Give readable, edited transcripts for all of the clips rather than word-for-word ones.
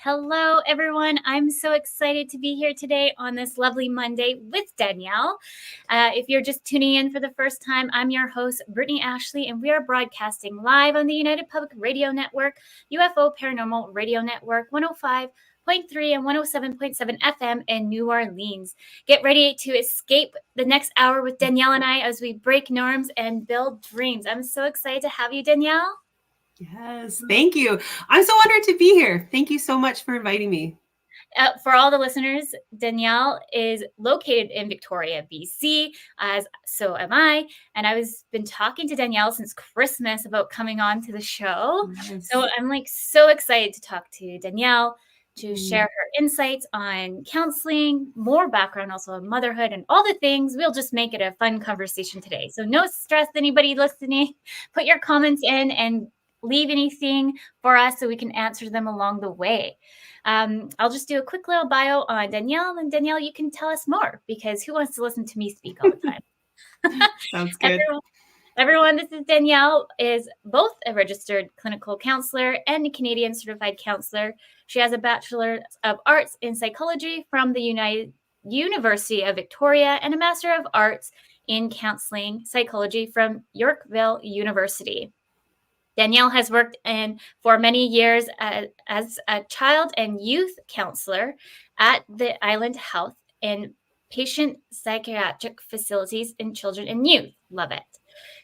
Hello, everyone. I'm so excited to be here today on this lovely Monday with Danielle. If you're just tuning in for the first time, I'm your host, Brittany Ashley, and we are broadcasting live on the United Public Radio Network, UFO Paranormal Radio Network, 105.3 and 107.7 FM in New Orleans. Get ready to escape the next hour with Danielle and I as we break norms and build dreams. I'm so excited to have you, Danielle. Yes, thank you. I'm so honored to be here. Thank you so much for inviting me. For all the listeners, Danielle is located in Victoria, BC, as so am I. And I was been talking to Danielle since Christmas about coming on to the show. Yes. So I'm so excited to talk to Danielle, to share her insights on counseling, more background also on motherhood and all the things. We'll just make it a fun conversation today. So no stress, anybody listening. Put your comments in and leave anything for us so we can answer them along the way. I'll just do a quick little bio on Danielle, and Danielle, you can tell us more, because who wants to listen to me speak all the time? Sounds good. Everyone, this is Danielle, is both a registered clinical counselor and a Canadian certified counselor. She has a Bachelor of Arts in Psychology from the University of Victoria and a Master of Arts in Counselling Psychology from Yorkville University. Danielle has worked for many years as a child and youth counselor at the Island Health and patient psychiatric facilities in children and youth. Love it.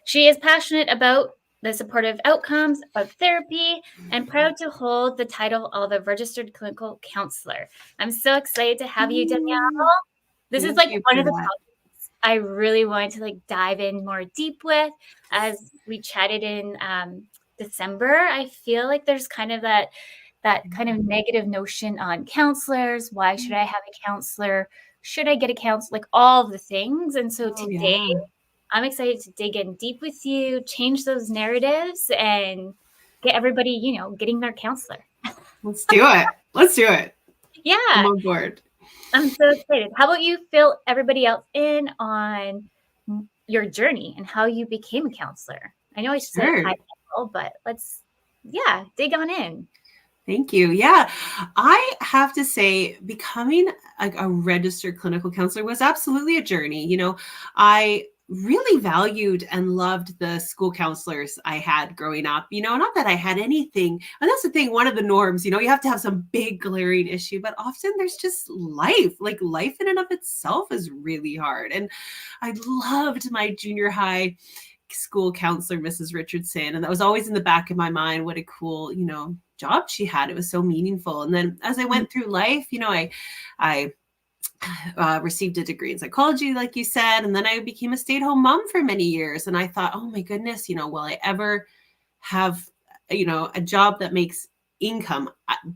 She is passionate about the supportive outcomes of therapy and proud to hold the title of a registered clinical counselor. I'm so excited to have you, Danielle. This is like one of the topics I really wanted to dive in more deep with as we chatted in December. I feel like there's kind of that kind of negative notion on counselors. Why should I have a counselor? Should I get a counselor? Like all of the things. And so today I'm excited to dig in deep with you, change those narratives, and get everybody, getting their counselor. Let's do it. Let's do it. Yeah. I'm on board. I'm so excited. How about you fill everybody else in on your journey and how you became a counselor? I know I said high level, but let's, dig on in. Thank you. Yeah, I have to say, becoming a registered clinical counselor was absolutely a journey. I really valued and loved the school counselors I had growing up. Not that I had anything, and that's the thing, one of the norms, you have to have some big glaring issue, but often there's just life. Like life in and of itself is really hard. And I loved my junior high school counselor, Mrs. Richardson. And that was always in the back of my mind. What a cool, job she had. It was so meaningful. And then as I went through life, I received a degree in psychology, like you said, and then I became a stay-at-home mom for many years. And I thought, oh my goodness, will I ever have, a job that makes income?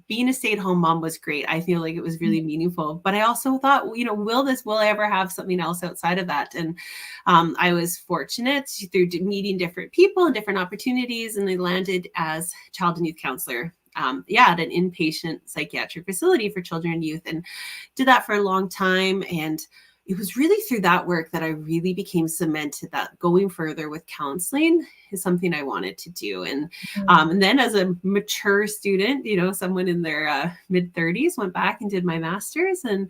Being a stay-at-home mom was great. I feel like it was really meaningful, but I also thought, will I ever have something else outside of that? And I was fortunate through meeting different people and different opportunities, and I landed as child and youth counselor at an inpatient psychiatric facility for children and youth, and did that for a long time. And it was really through that work that I really became cemented that going further with counseling is something I wanted to do. And then as a mature student, someone in their mid 30s, went back and did my master's, and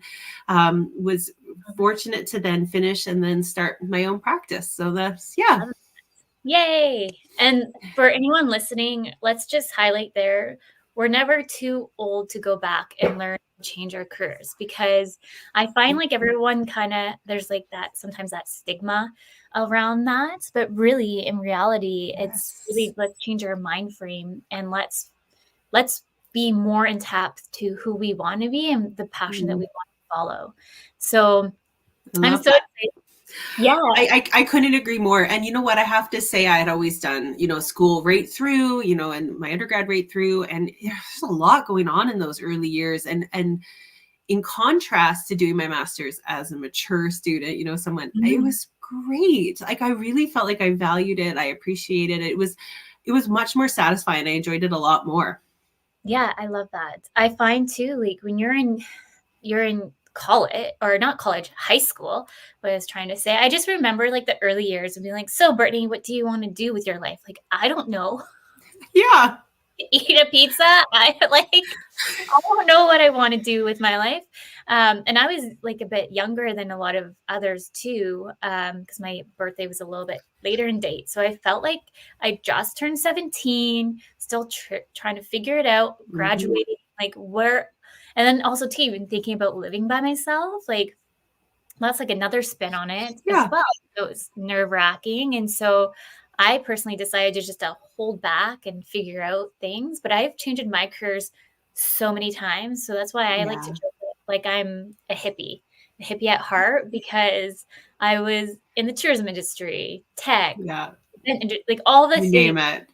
was fortunate to then finish and then start my own practice. So that's, Yay. And for anyone listening, let's just highlight there, we're never too old to go back and learn and change our careers, because I find like everyone there's like that, sometimes that stigma around that, but really in reality, it's really, let's change our mind frame and let's be more in tap to who we want to be and the passion that we want to follow. So I'm so excited. Yeah, I couldn't agree more. And you know what? I have to say, I had always done, school right through, and my undergrad right through. And there's a lot going on in those early years. And in contrast to doing my master's as a mature student, it was great. Like, I really felt like I valued it. I appreciated it. It was much more satisfying. I enjoyed it a lot more. Yeah, I love that. I find too, like when you're in college, or not college, high school, what I was trying to say. I just remember like the early years and being like, so Brittany, what do you want to do with your life? Like, I don't know. Yeah. eat a pizza. I don't know what I want to do with my life. And I was like a bit younger than a lot of others too, because my birthday was a little bit later in date. So I felt like I just turned 17, still trying to figure it out, graduating, like where, and then also too, even thinking about living by myself, like that's like another spin on it as well. So it was nerve-wracking. And so I personally decided to just hold back and figure out things, but I've changed my careers so many times. So that's why I like to joke like I'm a hippie at heart, because I was in the tourism industry, tech, like all the you things, name it.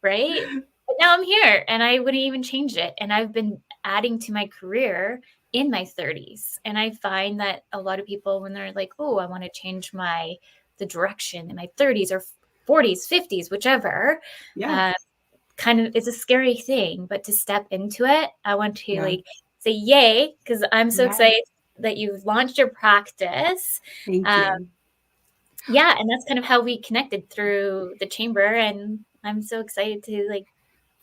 right? But now I'm here and I wouldn't even change it. And I've been adding to my career in my 30s. And I find that a lot of people, when they're like, oh, I want to change the direction in my 30s or 40s, 50s, whichever, kind of, it's a scary thing. But to step into it, I want to like say yay, because I'm so excited that you've launched your practice. Thank you. Yeah, and that's kind of how we connected through the chamber, and I'm so excited to like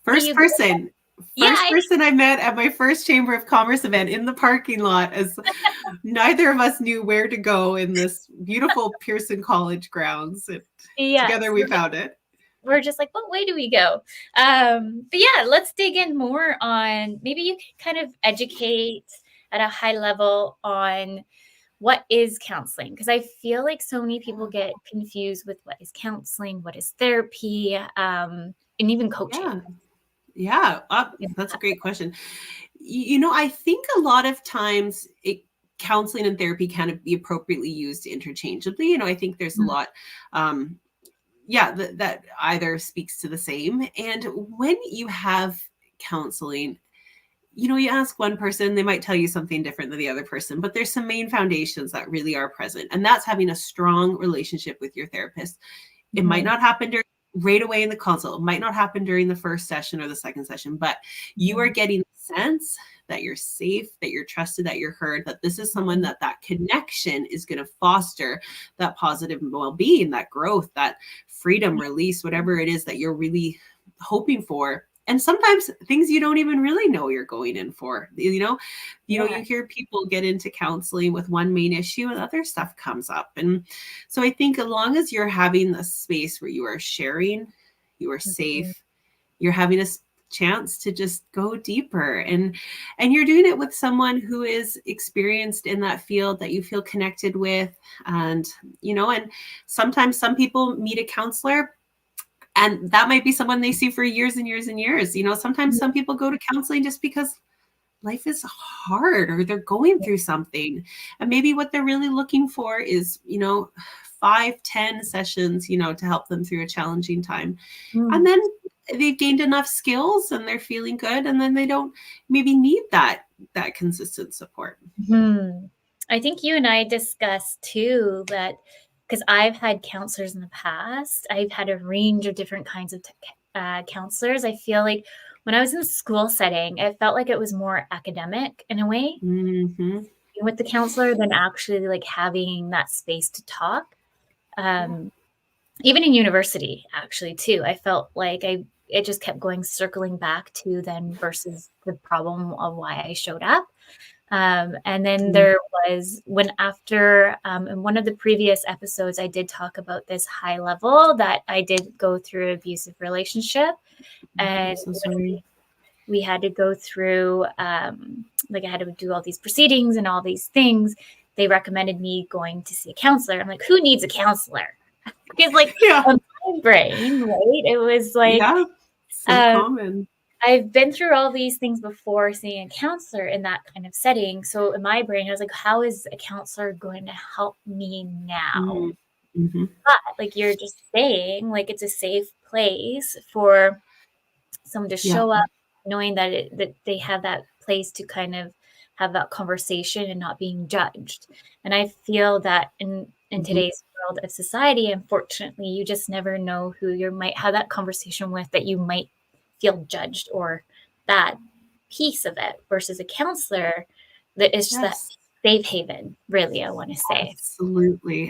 first person I met at my first Chamber of Commerce event in the parking lot, as neither of us knew where to go in this beautiful Pearson College grounds. Together we found it. We're just like, what way do we go? But yeah, let's dig in more on, maybe you can kind of educate at a high level on what is counseling, because I feel like so many people get confused with what is counseling, what is therapy, and even coaching. Yeah, that's a great question. You know, I think a lot of times counseling and therapy can be appropriately used interchangeably. You know, I think there's a lot, that either speaks to the same. And when you have counseling, you know, you ask one person, they might tell you something different than the other person, but there's some main foundations that really are present. And that's having a strong relationship with your therapist. It might not happen right away in the consult. It might not happen during the first session or the second session, but you are getting the sense that you're safe, that you're trusted, that you're heard, that this is someone that connection is going to foster that positive well-being, that growth, that freedom, release, whatever it is that you're really hoping for. And sometimes things you don't even really know you're going in for, you know, you hear people get into counseling with one main issue and other stuff comes up. And so I think as long as you're having a space where you are sharing, you are safe, you're having a chance to just go deeper, and you're doing it with someone who is experienced in that field that you feel connected with. And, you know, and sometimes some people meet a counselor and that might be someone they see for years and years and years. You know, sometimes some people go to counseling just because life is hard or they're going through something. And maybe what they're really looking for is, you know, 5-10 sessions, you know, to help them through a challenging time. And then they've gained enough skills and they're feeling good. And then they don't maybe need that consistent support. I think you and I discussed too that, because I've had counselors in the past, I've had a range of different kinds of counselors. I feel like when I was in the school setting, it felt like it was more academic in a way with the counselor than actually like having that space to talk. Even in university, actually, too, I felt like it just kept circling back to then versus the problem of why I showed up. And then there was after in one of the previous episodes, I did talk about this high level that I did go through an abusive relationship. And we had to go through, like I had to do all these proceedings and all these things. They recommended me going to see a counselor. I'm like, who needs a counselor? Because like on my brain, right? It was like, common. I've been through all these things before seeing a counselor in that kind of setting. So in my brain, I was like, how is a counselor going to help me now? But like you're just saying, like it's a safe place for someone to show up, knowing that that they have that place to kind of have that conversation and not being judged. And I feel that in today's world of society, unfortunately, you just never know who you might have that conversation with that you might feel judged or that piece of it, versus a counselor that is just that safe haven, really, I want to say.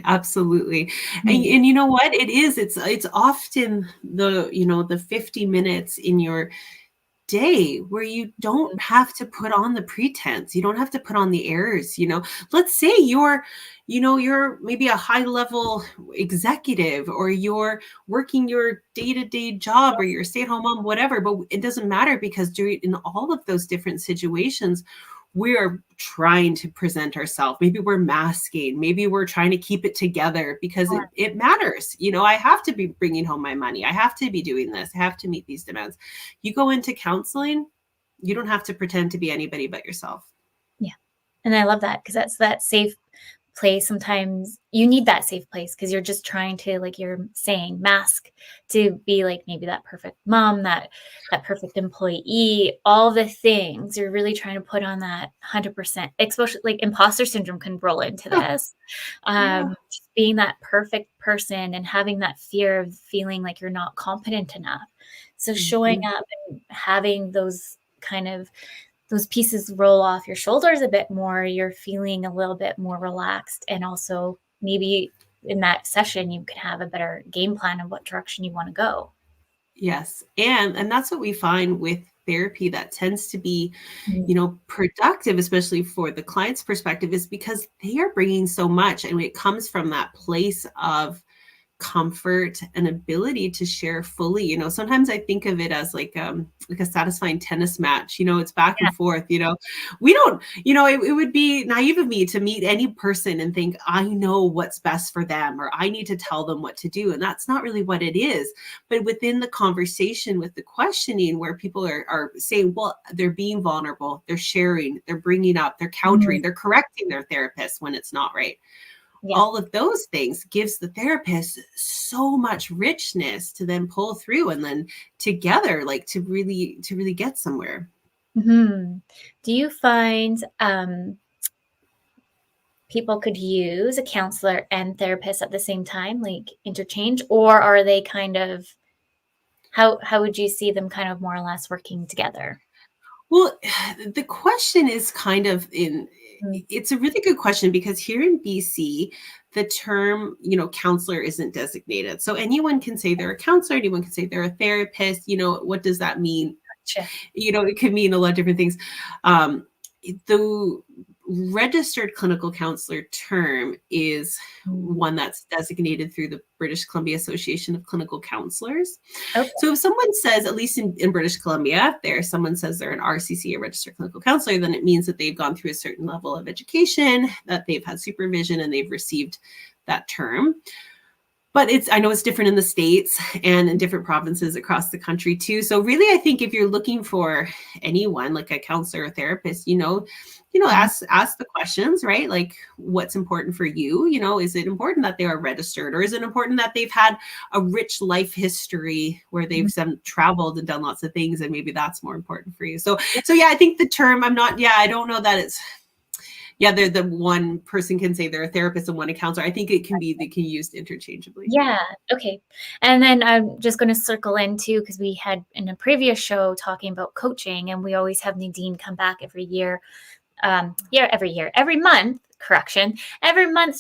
Absolutely. And you know what it is, it's often the 50 minutes in your day where you don't have to put on the pretense. You don't have to put on the airs, Let's say you're maybe a high level executive, or you're working your day-to-day job, or you're a stay-at-home mom, whatever, but it doesn't matter, because in all of those different situations, we're trying to present ourselves. Maybe we're masking. Maybe we're trying to keep it together because it matters. I have to be bringing home my money. I have to be doing this. I have to meet these demands. You go into counseling, you don't have to pretend to be anybody but yourself. Yeah. And I love that, because that's that safe place. Sometimes you need that safe place because you're just trying to, like you're saying, mask to be like maybe that perfect mom, that perfect employee, all the things. You're really trying to put on that 100%, especially like imposter syndrome can roll into this. Just being that perfect person and having that fear of feeling like you're not competent enough. So showing up and having those kind of those pieces roll off your shoulders a bit more, you're feeling a little bit more relaxed. And also maybe in that session, you can have a better game plan of what direction you want to go. Yes. And that's what we find with therapy that tends to be, productive, especially for the client's perspective, is because they are bringing so much. And it comes from that place of comfort and ability to share fully. Sometimes I think of it as like a satisfying tennis match. It's back and forth. We don't, it would be naive of me to meet any person and think I know what's best for them, or I need to tell them what to do. And that's not really what it is. But within the conversation, with the questioning, where people are saying, well, they're being vulnerable, they're sharing, they're bringing up, they're countering, they're correcting their therapist when it's not right. Yeah. All of those things gives the therapist so much richness to then pull through, and then together, like to really get somewhere. Mm-hmm. Do you find people could use a counselor and therapist at the same time, like interchange, or are they kind of, how would you see them kind of more or less working together? Well, the question is kind of it's a really good question, because here in BC, the term, counselor isn't designated. So anyone can say they're a counselor, anyone can say they're a therapist. What does that mean? Gotcha. It could mean a lot of different things. The registered clinical counselor term is one that's designated through the British Columbia Association of Clinical Counselors. Okay. So if someone says, at least in British Columbia, someone says they're an RCC, a registered clinical counselor, then it means that they've gone through a certain level of education, that they've had supervision, and they've received that term. But I know it's different in the States and in different provinces across the country too. So really, I think if you're looking for anyone, like a counselor or therapist, ask the questions, right? Like, what's important for you? Is it important that they are registered, or is it important that they've had a rich life history where they've traveled and done lots of things, and maybe that's more important for you? So yeah, I think the term, I don't know that it's, they're the one person can say they're a therapist and one a counselor. I think they can be used interchangeably. Yeah. Okay. And then I'm just going to circle into, because we had in a previous show talking about coaching, and we always have Nadine come back every month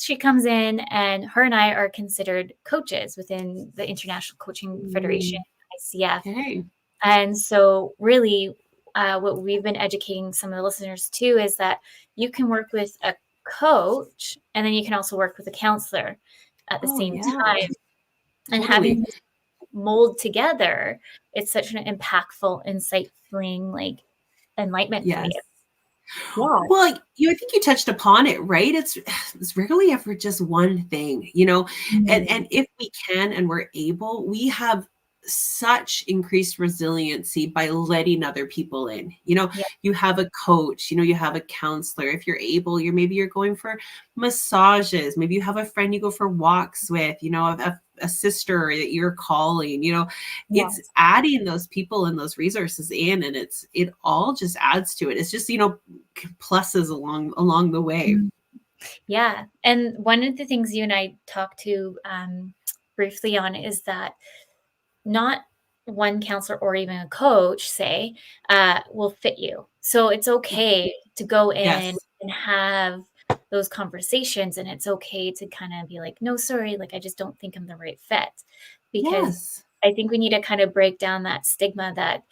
she comes in, and her and I are considered coaches within the International Coaching Federation, ICF. Okay. And so really what we've been educating some of the listeners too is that you can work with a coach, and then you can also work with a counselor at the same time. And having this mold together, it's such an impactful, insightful, like enlightenment for you. Yeah. Well, I think you touched upon it, right? It's rarely ever just one thing, and if we can and we're able, we have such increased resiliency by letting other people in. You have a coach, you have a counselor. If you're able, maybe you're going for massages, maybe you have a friend you go for walks with, a sister that you're calling, it's adding those people and those resources in, and it all just adds to it. It's just, pluses along the way. Yeah. And one of the things you and I talked to briefly on is that not one counselor or even a coach, say, will fit you. So it's okay to go in and have those conversations, and it's okay to kind of be like, no, sorry, like, I just don't think I'm the right fit. Because I think we need to kind of break down that stigma that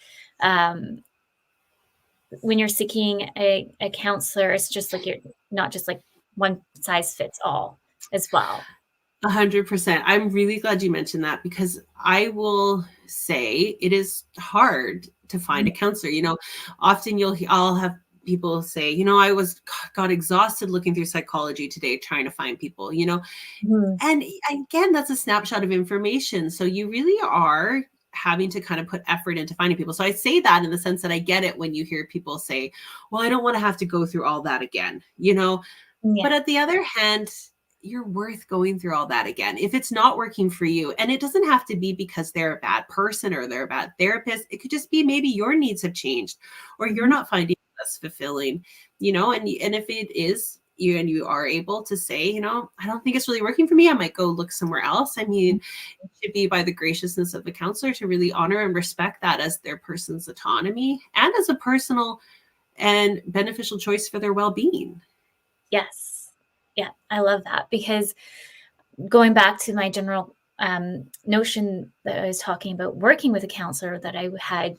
when you're seeking a counselor, it's just like you're not just like one size fits all as well. 100%. I'm really glad you mentioned that, because I will say it is hard to find a counselor. Often I'll have people say, I got exhausted looking through psychology today trying to find people, Mhm. and again, that's a snapshot of information. So you really are having to kind of put effort into finding people. So I say that in the sense that I get it when you hear people say, well, I don't want to have to go through all that again, Yeah. but at the other hand, you're worth going through all that again if it's not working for you. And it doesn't have to be because they're a bad person or they're a bad therapist. It could just be maybe your needs have changed, or you're Mhm. not finding this fulfilling, and if it is you and you are able to say, I don't think it's really working for me, I might go look somewhere else. I mean, it should be by the graciousness of the counselor to really honor and respect that as their person's autonomy and as a personal and beneficial choice for their well-being. Yes. Yeah, I love that, because going back to my general notion that I was talking about working with a counselor that I had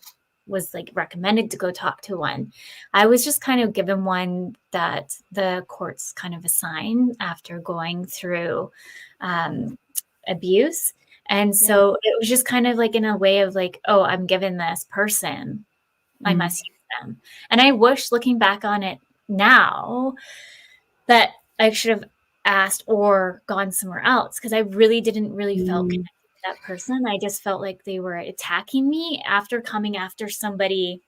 was like recommended to go talk to one. I was just kind of given one that the courts kind of assign after going through abuse. And Yeah. so it was just kind of like in a way of like, oh, I'm given this person, I Mm. must use them. And I wish, looking back on it now, that I should have asked or gone somewhere else, because I really didn't really felt Mm. connected to that person. I just felt like they were attacking me after coming after somebody,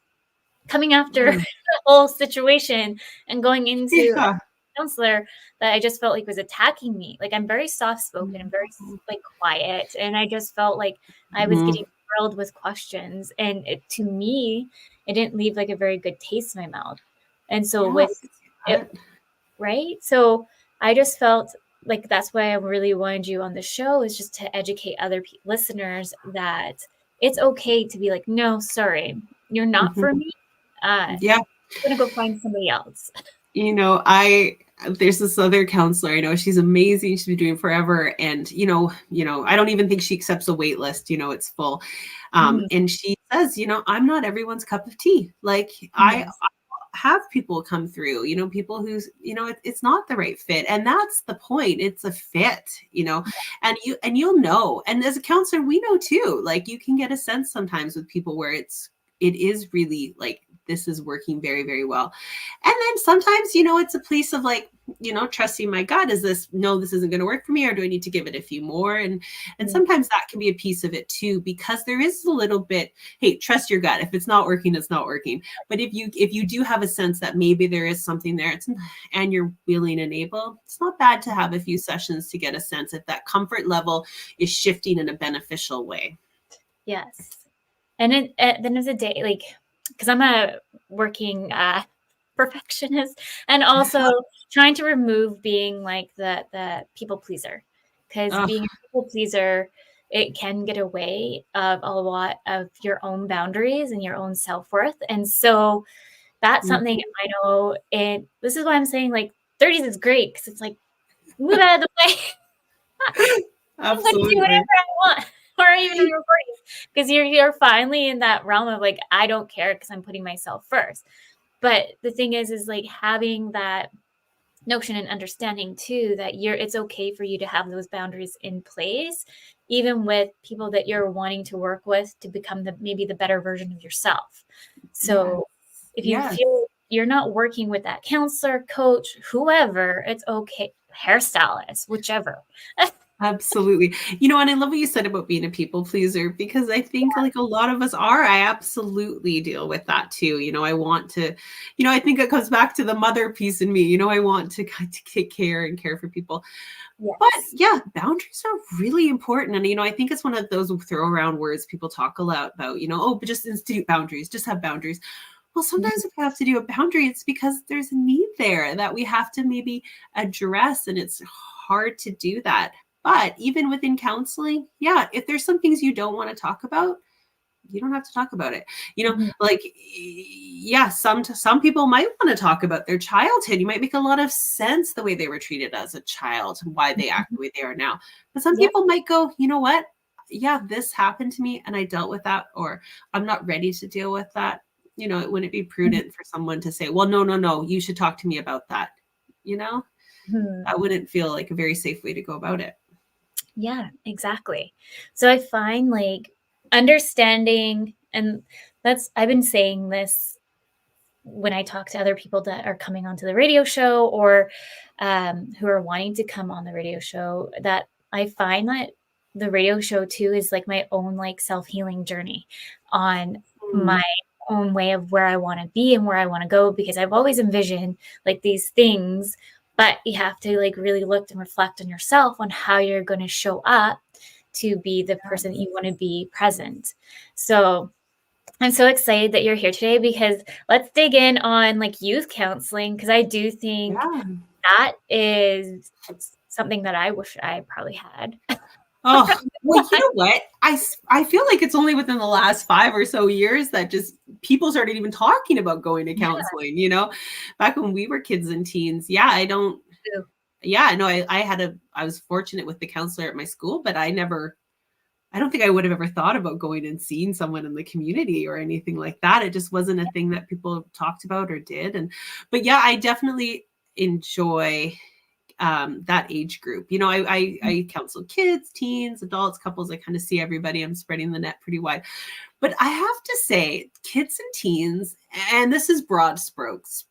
coming after Mm. the whole situation and going into a Yeah. counselor that I just felt like was attacking me. Like, I'm very soft spoken and very like quiet, and I just felt like I was Mhm. getting grilled with questions, and to me, it didn't leave like a very good taste in my mouth. And so Yeah, I with can see it, that. right? So I just felt like that's why I really wanted you on the show, is just to educate other listeners that it's okay to be like, no, sorry, you're not Mhm. for me. I'm Yeah. gonna go find somebody else. I there's this other counselor. I know she's amazing. She's been doing it forever. And I don't even think she accepts a wait list. It's full. Mhm. And she says, I'm not everyone's cup of tea. Like I Yes. have people come through, people who's, it's not the right fit. And that's the point. It's a fit, and you'll know. And as a counselor, we know too, like you can get a sense sometimes with people where it is really like, this is working very, very well. And then sometimes, it's a place of like, trusting my gut. Is this, no, this isn't going to work for me, or do I need to give it a few more? And Mm. sometimes that can be a piece of it too, because there is a little bit, hey, trust your gut. If it's not working, it's not working. But if you do have a sense that maybe there is something there, and you're willing and able, it's not bad to have a few sessions to get a sense if that comfort level is shifting in a beneficial way. Yes. And at the end of the day, like, because I'm a working perfectionist, and also trying to remove being like the people pleaser, because Oh, being a people pleaser, it can get away of a lot of your own boundaries and your own self-worth. And so that's mm, something I know. And this is why I'm saying like 30s is great, because it's like, move out of the way. I'm going to do whatever absolutely. I want, or even in your 40s, because you're finally in that realm of like, I don't care because I'm putting myself first. But the thing is like having that notion and understanding too that it's okay for you to have those boundaries in place, even with people that you're wanting to work with to become maybe the better version of yourself. Yes. So if you Yes. feel you're not working with that counselor, coach, whoever, it's okay, hairstylist, whichever. Absolutely. And I love what you said about being a people pleaser, because I think like a lot of us are. I absolutely deal with that too. I want to, I think it comes back to the mother piece in me. I want to kind of take care and care for people. But Yes. yeah, boundaries are really important. And, I think it's one of those throw around words people talk a lot about, oh, but just institute boundaries, just have boundaries. Well, Mhm. sometimes if we have to do a boundary, it's because there's a need there that we have to maybe address. And it's hard to do that. But even within counseling, yeah, if there's some things you don't want to talk about, you don't have to talk about it. Mhm. Like, yeah, some people might want to talk about their childhood. You might make a lot of sense the way they were treated as a child and why they act Mhm. the way they are now. But some Yep. people might go, you know what? Yeah, this happened to me and I dealt with that, or I'm not ready to deal with that. it wouldn't be prudent for someone to say, well, no, you should talk to me about that. That wouldn't feel like a very safe way to go about it. Yeah, exactly. So I find like understanding, and I've been saying this when I talk to other people that are coming onto the radio show or who are wanting to come on the radio show, that I find that the radio show too is like my own like self-healing journey on my own way of where I want to be and where I want to go, because I've always envisioned like these things, but you have to like really look and reflect on yourself on how you're going to show up to be the person that you want to be present. So I'm so excited that you're here today, because let's dig in on like youth counseling, because I do think that is something that I wish I probably had. Oh, well, you know what? I feel like it's only within the last 5 or so years that just people started even talking about going to counseling, back when we were kids and teens. Yeah, I don't. Yeah, no, I was fortunate with the counselor at my school, but I don't think I would have ever thought about going and seeing someone in the community or anything like that. It just wasn't a thing that people talked about or did. But yeah, I definitely enjoy that age group. I counsel kids, teens, adults, couples. I kind of see everybody. I'm spreading the net pretty wide. But I have to say, kids and teens, and this is broad strokes,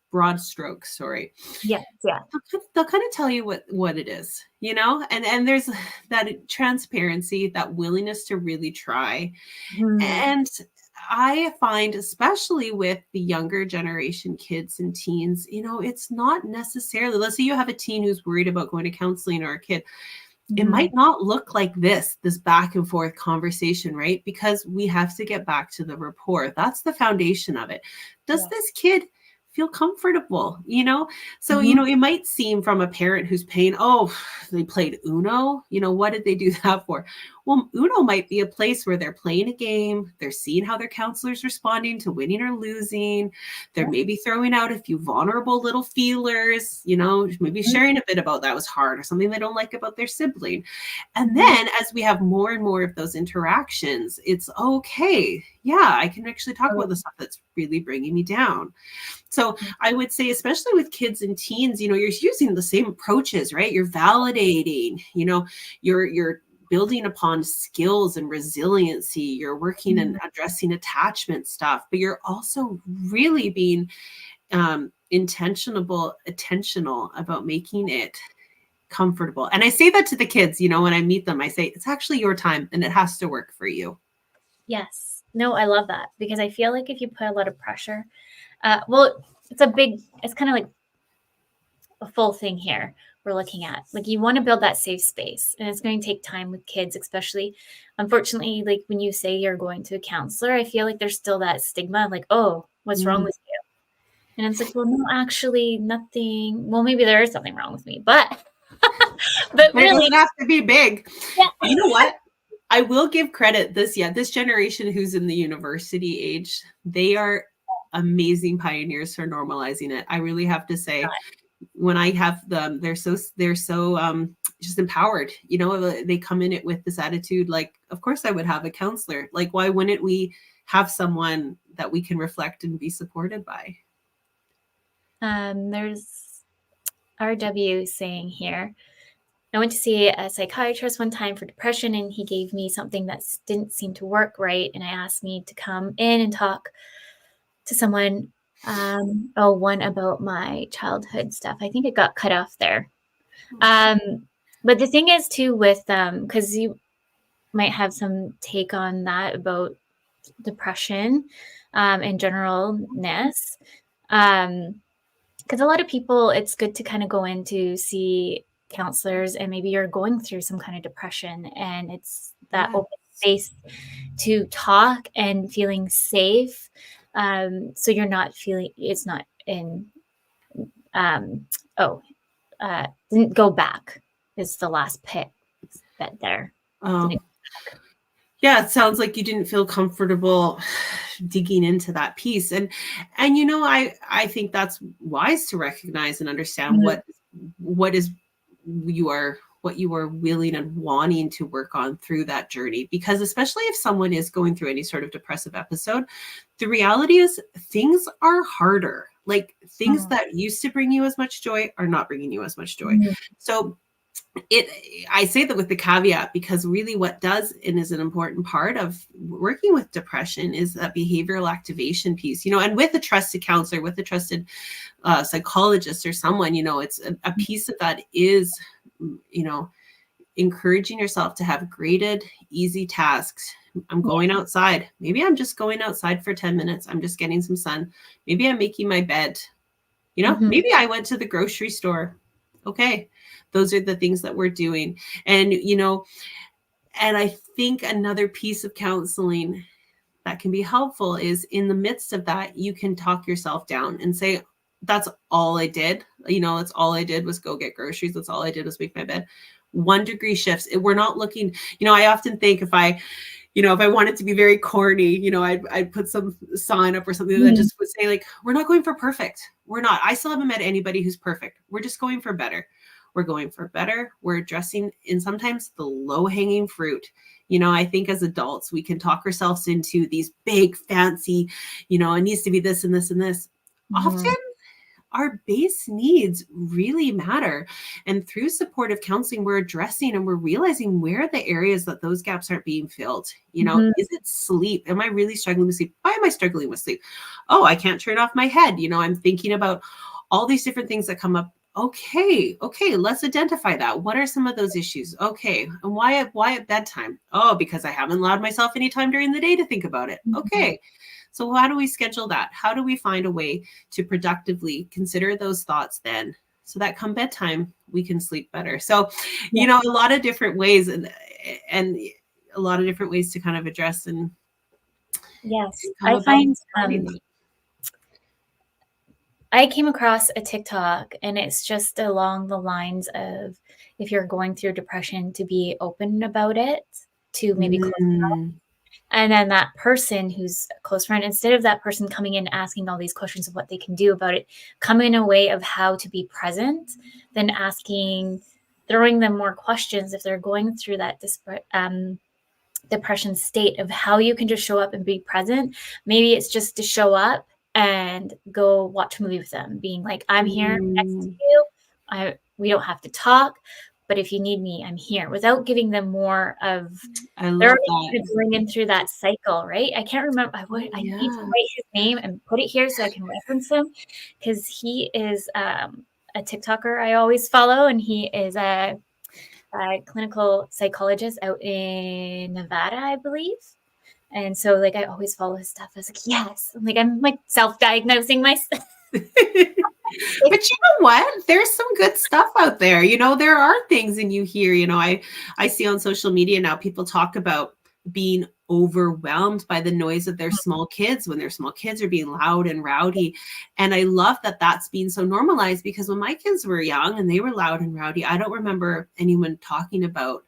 sorry. Yeah. They'll kind of tell you what it is, and there's that transparency, that willingness to really try. And I find, especially with the younger generation kids and teens, it's not necessarily, let's say you have a teen who's worried about going to counseling, or a kid, it might not look like this back and forth conversation, right? Because we have to get back to the rapport. That's the foundation of it. Does this kid feel comfortable, So, it might seem from a parent who's paying, they played Uno, what did they do that for? Well, Uno might be a place where they're playing a game. They're seeing how their counselor's responding to winning or losing. They're maybe throwing out a few vulnerable little feelers, maybe sharing a bit about that was hard or something they don't like about their sibling. And then as we have more and more of those interactions, it's okay. Yeah, I can actually talk about the stuff that's really bringing me down. So I would say, especially with kids and teens, you're using the same approaches, right? You're validating, you're building upon skills and resiliency. You're working and addressing attachment stuff, but you're also really being intentional about making it comfortable. And I say that to the kids, when I meet them, I say, it's actually your time and it has to work for you. Yes. No, I love that, because I feel like if you put a lot of pressure, it's kind of like a full thing here we're looking at. Like, you want to build that safe space, and it's going to take time with kids, especially. Unfortunately, like when you say you're going to a counselor, I feel like there's still that stigma of like, oh, what's wrong with you? And it's like, well, no, actually nothing. Well, maybe there is something wrong with me, but really, it doesn't have to be big. Yeah. You know what? I will give credit this generation who's in the university age, they are amazing pioneers for normalizing it. I really have to say, when I have them, they're so just empowered. They come in it with this attitude, like, of course I would have a counselor. Like, why wouldn't we have someone that we can reflect and be supported by? There's RW saying here, I went to see a psychiatrist one time for depression, and he gave me something that didn't seem to work right. And I asked me to come in and talk to someone, one about my childhood stuff. I think it got cut off there. But the thing is too with because you might have some take on that about depression and generalness. Because a lot of people, it's good to kind of go in to see counselors, and maybe you're going through some kind of depression, and it's that open space to talk and feeling safe. So you're not feeling, it's not in, didn't go back is the last bit there. Yeah, it sounds like you didn't feel comfortable digging into that piece. And I think that's wise to recognize and understand what is you are what you are willing and wanting to work on through that journey. Because especially if someone is going through any sort of depressive episode, the reality is things are harder. Like things that used to bring you as much joy are not bringing you as much joy. So I say that with the caveat, because really what does and is an important part of working with depression is that behavioral activation piece, and with a trusted counselor, with a trusted psychologist or someone, it's a piece of that is, encouraging yourself to have graded, easy tasks. I'm going outside. Maybe I'm just going outside for 10 minutes. I'm just getting some sun. Maybe I'm making my bed. Maybe I went to the grocery store. Okay. Those are the things that we're doing. And, and I think another piece of counseling that can be helpful is in the midst of that, you can talk yourself down and say, that's all I did. That's all I did was go get groceries. That's all I did was make my bed. 1 degree shifts. We're not looking, I often think if I wanted to be very corny, I'd put some sign up or something that just would say like, we're not going for perfect. We're not. I still haven't met anybody who's perfect. We're just going for better. We're going for better. We're addressing in sometimes the low hanging fruit. I think as adults, we can talk ourselves into these big fancy, it needs to be this and this and this. Often our base needs really matter. And through supportive counseling, we're addressing and we're realizing where are the areas that those gaps aren't being filled. Is it sleep? Am I really struggling with sleep? Why am I struggling with sleep? Oh, I can't turn off my head. I'm thinking about all these different things that come up. Okay, let's identify that. What are some of those issues? Okay, and why at bedtime? Oh, because I haven't allowed myself any time during the day to think about it. Okay. So how do we schedule that? How do we find a way to productively consider those thoughts then so that come bedtime, we can sleep better? So, a lot of different ways and a lot of different ways to kind of address and I find I came across a TikTok and it's just along the lines of if you're going through depression to be open about it to maybe close friends. And then that person who's a close friend, instead of that person coming in asking all these questions of what they can do about it, come in a way of how to be present, then throwing them more questions if they're going through that depression state of how you can just show up and be present. Maybe it's just to show up and go watch a movie with them, being like, I'm here next to you. We don't have to talk, but if you need me, I'm here, without giving them more of they're going in through that cycle, right? I can't remember. I need to write his name and put it here so I can reference him, because he is a TikToker I always follow, and he is a clinical psychologist out in Nevada, I believe. And so like I always follow his stuff. I was like, yes. I'm like self-diagnosing myself. But you know what? There's some good stuff out there. There are things, and you hear, I see on social media now people talk about being overwhelmed by the noise of their small kids when their small kids are being loud and rowdy. And I love that that's being so normalized, because when my kids were young and they were loud and rowdy, I don't remember anyone talking about,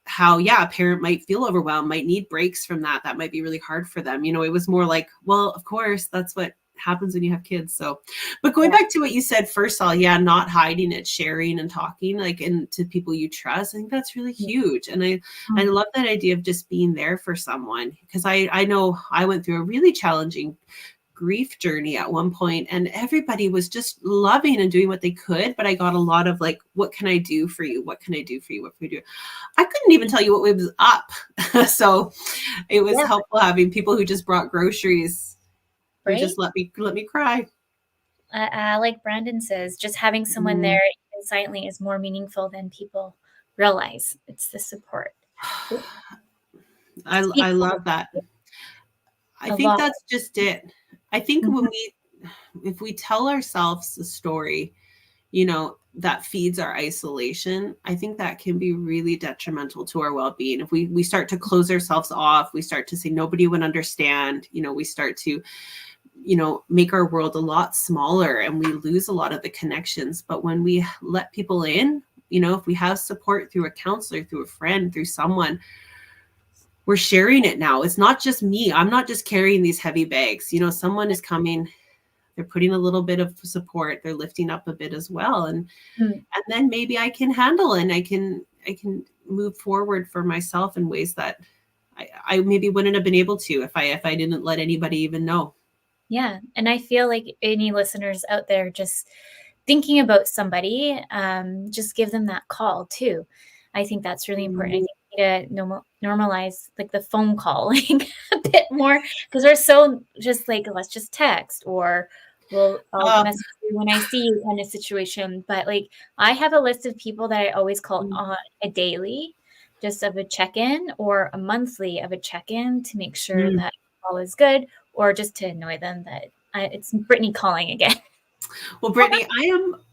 how, a parent might feel overwhelmed, might need breaks from that. That might be really hard for them. It was more like, well, of course, that's what happens when you have kids. So, but going back to what you said first, not hiding it, sharing and talking and to people you trust. I think that's really huge. And I love that idea of just being there for someone, because I know I went through a really challenging grief journey at one point, and everybody was just loving and doing what they could. But I got a lot of like, what can I do for you? What can I do for you? What can we do? I couldn't even tell you what was up. So it was helpful having people who just brought groceries. Right? Just let me cry. Like Brandon says, just having someone there silently is more meaningful than people realize. It's the support. I love that. I think that's just it. I think if we tell ourselves a story, that feeds our isolation, I think that can be really detrimental to our well-being. If we start to close ourselves off, we start to say nobody would understand, we start to make our world a lot smaller, and we lose a lot of the connections. But when we let people in, if we have support through a counselor, through a friend, through someone, we're sharing it now. It's not just me. I'm not just carrying these heavy bags. Someone is coming they're putting a little bit of support, they're lifting up a bit as well. And Mm. and then maybe I can handle and I can move forward for myself in ways that I maybe wouldn't have been able to if I didn't let anybody even know. Yeah. And I feel like any listeners out there just thinking about somebody, just give them that call too. I think that's really important. I think we need to normalize like the phone call like a bit more, because we're so just like, let's just text, or I'll Uh, message you when I see you kind of situation. But like, I have a list of people that I always call on a daily, just of a check-in, or a monthly of a check-in, to make sure mm. that all is good, or just to annoy them that it's Brittany calling again. Well, Brittany,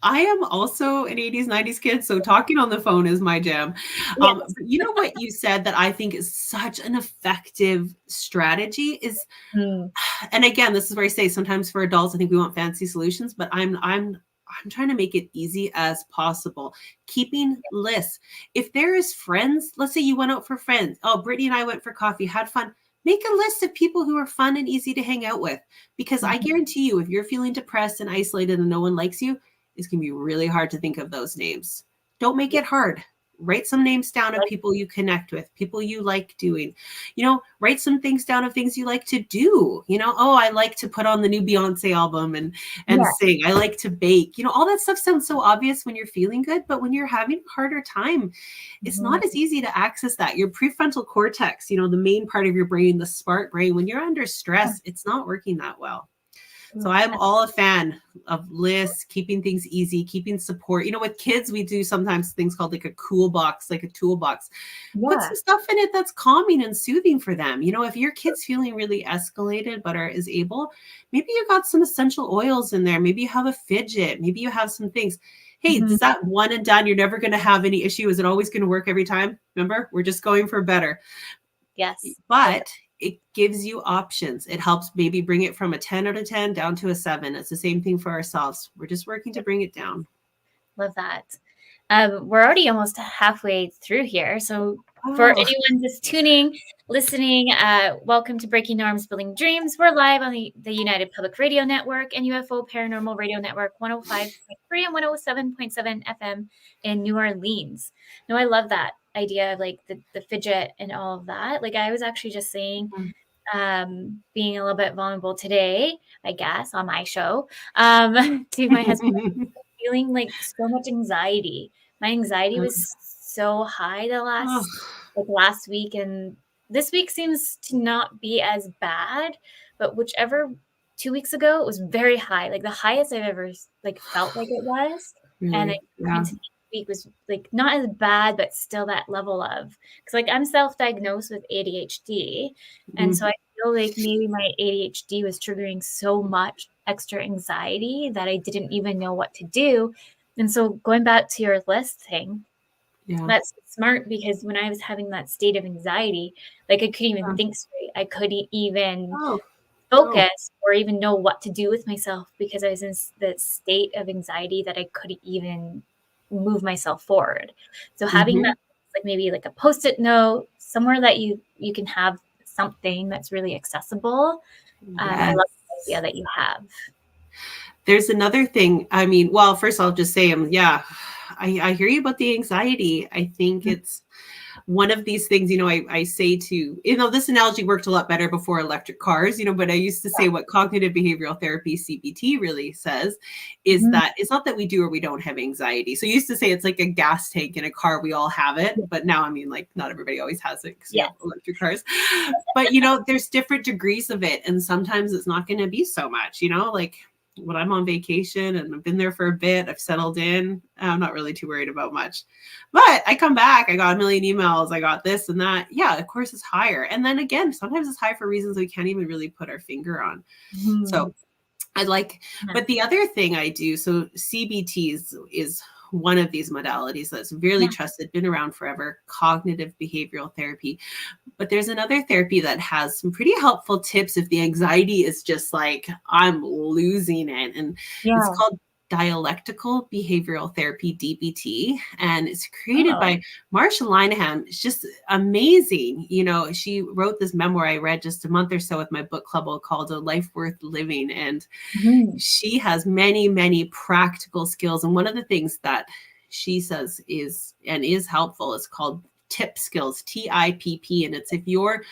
I am also an 80s, 90s kid, so talking on the phone is my jam. Yes. But you know what you said that I think is such an effective strategy is, Mm. and again, this is where I say sometimes for adults, I think we want fancy solutions, but I'm trying to make it easy as possible. Keeping lists. If there is friends, let's say you went out for friends. Oh, Brittany and I went for coffee, had fun. Make a list of people who are fun and easy to hang out with. Because I Mhm. guarantee you, if you're feeling depressed and isolated and no one likes you, it's going to be really hard to think of those names. Don't make Yeah. it hard. Write some names down of people you connect with, people you like doing. Write some things down of things you like to do. Oh, I like to put on the new Beyonce album and Yeah. sing. I like to bake. All that stuff sounds so obvious when you're feeling good, but when you're having a harder time, it's Mhm. not as easy to access that. Your prefrontal cortex, the main part of your brain, the spark brain, when you're under stress, it's not working that well. So I'm all a fan of lists, keeping things easy, keeping support. With kids, we do sometimes things called like a cool box, like a toolbox. Put Yeah. some stuff in it that's calming and soothing for them. If your kid's feeling really escalated but is able, maybe you got some essential oils in there. Maybe you have a fidget. Maybe you have some things. Hey, Mhm. is that one and done? You're never going to have any issue. Is it always going to work every time? Remember, we're just going for better. Yes. But it gives you options. It helps maybe bring it from a 10 out of 10 down to a 7. It's the same thing for ourselves. We're just working to bring it down. Love that. We're already almost halfway through here. So for Oh. anyone just listening, welcome to Breaking Norms, Building Dreams. We're live on the United Public Radio Network and UFO Paranormal Radio Network 105.3 and 107.7 FM in New Orleans. No, I love that idea of like the fidget and all of that. Like I was actually just saying, being a little bit vulnerable today, I guess, on my show, to my husband, feeling like so much anxiety. My anxiety was so high the last week, and this week seems to not be as bad, but whichever 2 weeks ago, it was very high, like the highest I've ever like felt like it was. And then Really? going Yeah. into next week was like not as bad, but still that level of, because like I'm self-diagnosed with ADHD, and so I feel like maybe my ADHD was triggering so much extra anxiety that I didn't even know what to do. And so going back to your list thing, Yeah. that's smart, because when I was having that state of anxiety, like I couldn't even think straight. I couldn't even Oh, focus or even know what to do with myself, because I was in the state of anxiety that I couldn't even move myself forward. So having that, like maybe like a Post-it note somewhere that you can have something that's really accessible. I love the idea that you have. There's another thing. I mean, well, first I'll just say, I hear you about the anxiety. I think it's one of these things, I say to, this analogy worked a lot better before electric cars, but I used to say what cognitive behavioral therapy, CBT, really says is that it's not that we do or we don't have anxiety. So I used to say it's like a gas tank in a car. We all have it. But now, I mean, like not everybody always has it because we have electric cars. But, there's different degrees of it. And sometimes it's not going to be so much, like when I'm on vacation and I've been there for a bit, I've settled in, I'm not really too worried about much. But I come back, I got a million emails, I got this and that. Yeah, of course it's higher. And then again, sometimes it's high for reasons we can't even really put our finger on. So but the other thing I do, so CBT is one of these modalities that's really trusted, been around forever, cognitive behavioral therapy. But there's another therapy that has some pretty helpful tips if the anxiety is just like, I'm losing it. And it's called dialectical behavioral therapy, DBT, and it's created Oh. by Marsha Linehan. It's just amazing. You know, she wrote this memoir I read just a month or so with my book club called A Life Worth Living. And she has many, many practical skills. And one of the things that she says is helpful is called TIP skills, TIPP. And it's if you're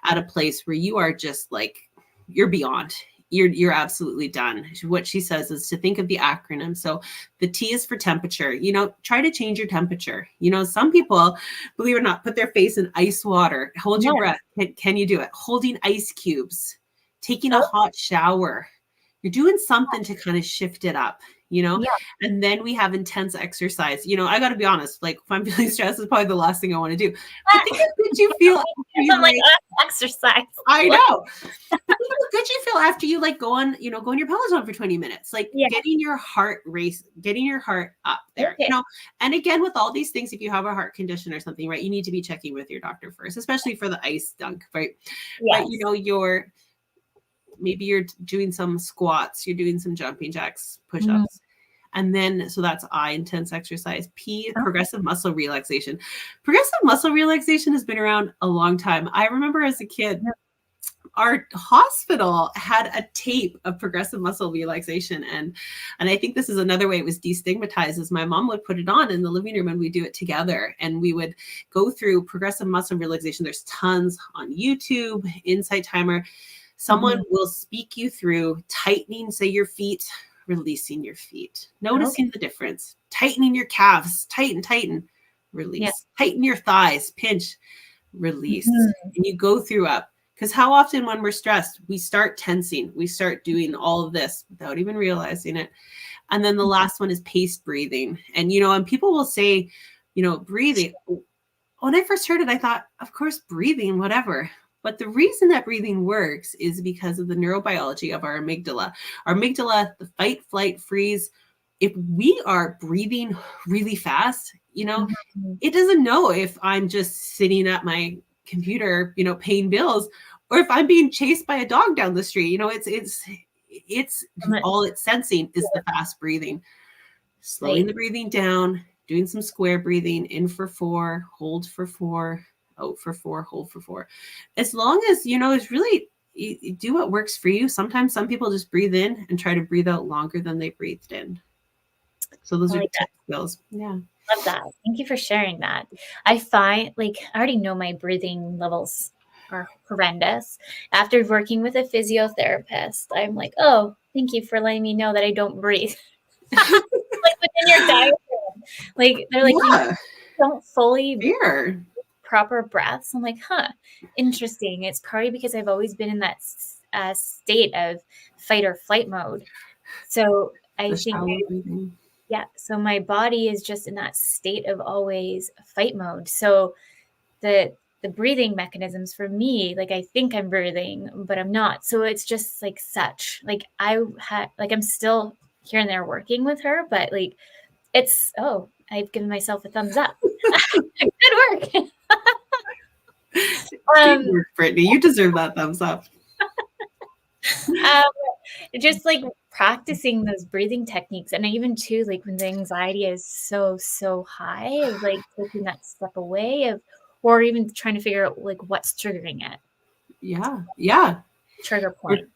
at a place where you are just like, you're beyond, you're absolutely done. What she says is to think of the acronym. So the T is for temperature. You know, try to change your temperature. You know, some people, believe it or not, put their face in ice water. Hold your breath. Can you do it? Holding ice cubes, taking a hot shower. You're doing something to kind of shift it up, you know? And then we have intense exercise. You know, I got to be honest, like if I'm feeling stressed, it's probably the last thing I want to do. But think how good you feel. I'm like, exercise. I know. Think how good you feel after you like go on your Peloton for 20 minutes, like getting your heart up there, you know? And again, with all these things, if you have a heart condition or something, right, you need to be checking with your doctor first, especially for the ice dunk, right? But you know, maybe you're doing some squats, you're doing some jumping jacks, push-ups. And then, so that's I, intense exercise. P, progressive muscle relaxation. Progressive muscle relaxation has been around a long time. I remember as a kid, our hospital had a tape of progressive muscle relaxation. And I think this is another way it was destigmatized, is my mom would put it on in the living room and we'd do it together. And we would go through progressive muscle relaxation. There's tons on YouTube, Insight Timer. Someone will speak you through tightening, say, your feet, releasing your feet, noticing the difference, tightening your calves, tighten, release, tighten your thighs, pinch, release. And you go through up. Because how often when we're stressed, we start tensing, we start doing all of this without even realizing it. And then the last one is paced breathing. And, you know, and people will say, you know, breathing. When I first heard it, I thought, of course, breathing, whatever. But the reason that breathing works is because of the neurobiology of our amygdala. Our amygdala, the fight, flight, freeze. If we are breathing really fast, you know, it doesn't know if I'm just sitting at my computer, you know, paying bills, or if I'm being chased by a dog down the street. You know, it's all it's sensing is the fast breathing. Slowing the breathing down, doing some square breathing, in for 4, hold for 4, out for 4, hold for 4. As long as, you know, it's really, you do what works for you. Sometimes some people just breathe in and try to breathe out longer than they breathed in. So those are tip skills. Yeah. Love that. Thank you for sharing that. I find, like, I already know my breathing levels are horrendous. After working with a physiotherapist, I'm like, oh, thank you for letting me know that I don't breathe. Like within your diaphragm. Like, they're like, you don't fully proper breaths. I'm like, interesting. It's probably because I've always been in that state of fight or flight mode. So I think, so my body is just in that state of always fight mode. So the breathing mechanisms for me, like, I think I'm breathing, but I'm not. So it's just like like I'm still here and there working with her, but like, it's, I've given myself a thumbs up. Good work. Good work, Brittany. You deserve that thumbs up. Just like practicing those breathing techniques, and even too, like when the anxiety is so high, of like taking that step away or even trying to figure out like what's triggering it. Yeah. Trigger point.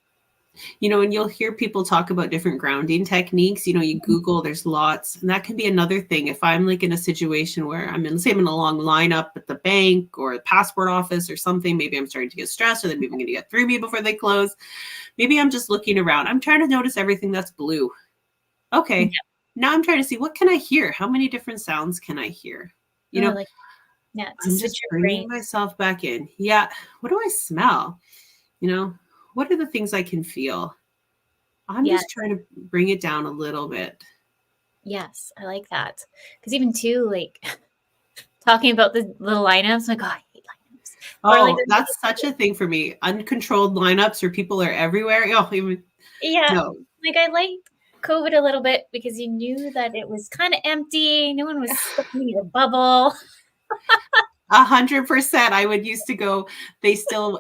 You know, and you'll hear people talk about different grounding techniques. You know, you Google, there's lots. And that can be another thing. If I'm like in a situation where let's say I'm in a long lineup at the bank or the passport office or something, maybe I'm starting to get stressed, or they're maybe going to get through me before they close. Maybe I'm just looking around. I'm trying to notice everything that's blue. Okay. Now I'm trying to see, what can I hear? How many different sounds can I hear? You know, I'm just bringing myself back in. Yeah. What do I smell? You know, what are the things I can feel? I'm just trying to bring it down a little bit. Yes, I like that. Because even too, like talking about the lineups, like, I hate lineups. Oh, like, that's such a thing for me. Uncontrolled lineups where people are everywhere. Like, I liked COVID a little bit because you knew that it was kind of empty. No one was stuffing in a bubble. 100%. I would used to go. They still